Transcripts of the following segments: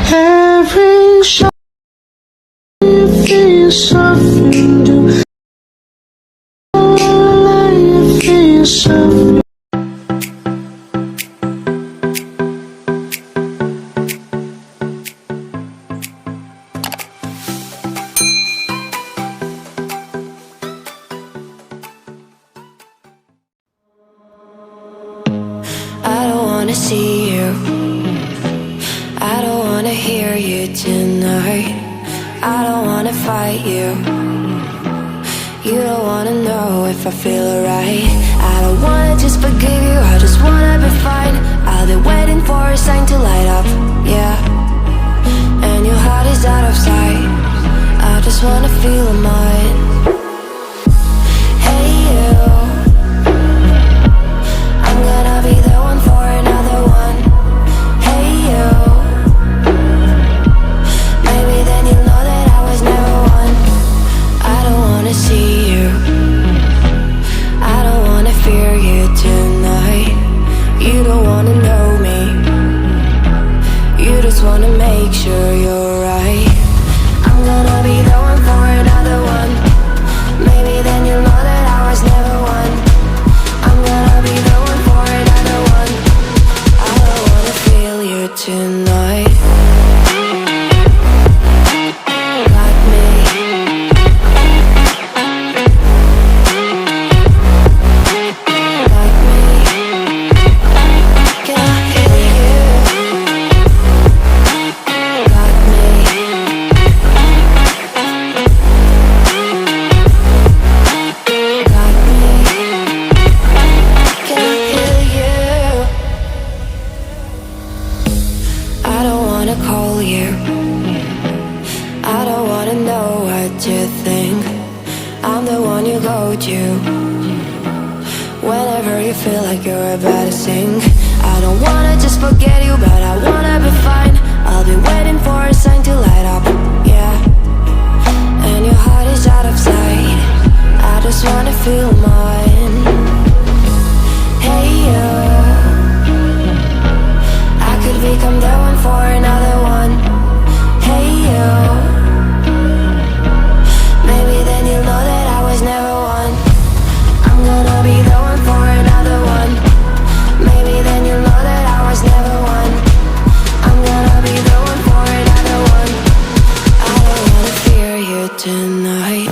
Every shot you feel something do. You feel something. I don't wanna see you, I don't wanna hear you tonight. I don't wanna fight you, you don't wanna know if I feel alright. I don't wanna just forgive you, I just wanna be fine. I'll be waiting for a sign to light up, yeah. And your heart is out of sight, I just wanna feel mine. Hey you, I'm gonna be the one for another one. Hey you, maybe then you'll know that I was never one. I don't wanna see you, I don't wanna fear you tonight. You don't wanna know me, you just wanna make sure you're right. I'm gonna be the one for another one. Maybe then you'll know that I was never one. I'm gonna be the one for another one. I don't wanna feel you tonight. Got me. Got me. Can I hear you? Got me. Got me. Can I hear you? I don't wanna call you, I don't wanna know what you think. I'm the one you go to whenever you feel like you're about to sink. I don't wanna just forget you, but I wanna be fine. I'll be waiting for a sign to light up, yeah. And your heart is out of sight, I just wanna feel mine. Hey you, I could become the one for another one. Hey you, maybe then you'll know that I was never one. I'm gonna be the one for another one. Maybe then you'll know that I was never one. I'm gonna be the one for another one. I don't wanna fear you tonight.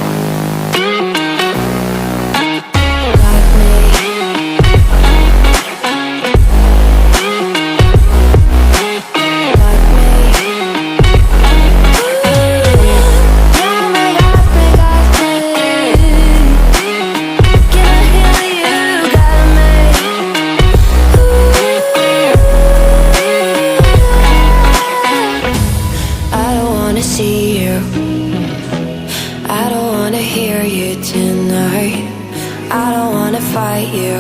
Got me. Got me. Yeah, me, got me, got me. Can I hear you? Got me. I don't wanna see you, I don't wanna hear you tonight. I don't wanna fight you,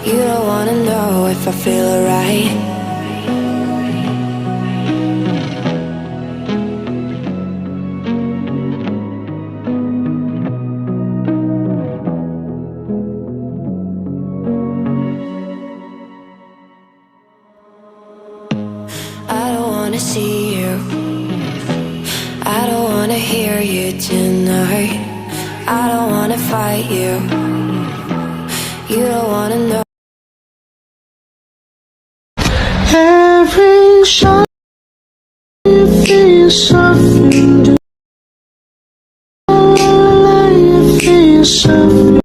you don't wanna know if I feel alright. I don't wanna see you, I don't wanna hear you tonight. I don't wanna fight you, you don't wanna know. Every shot you feel something do. You feel something.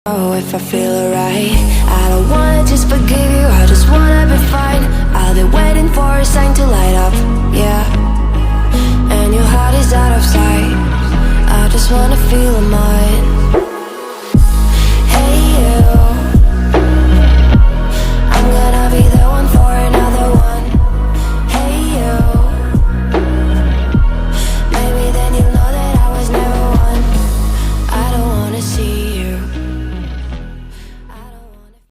Oh, if I feel alright. I don't wanna just forgive you, I just wanna be fine. I'll be waiting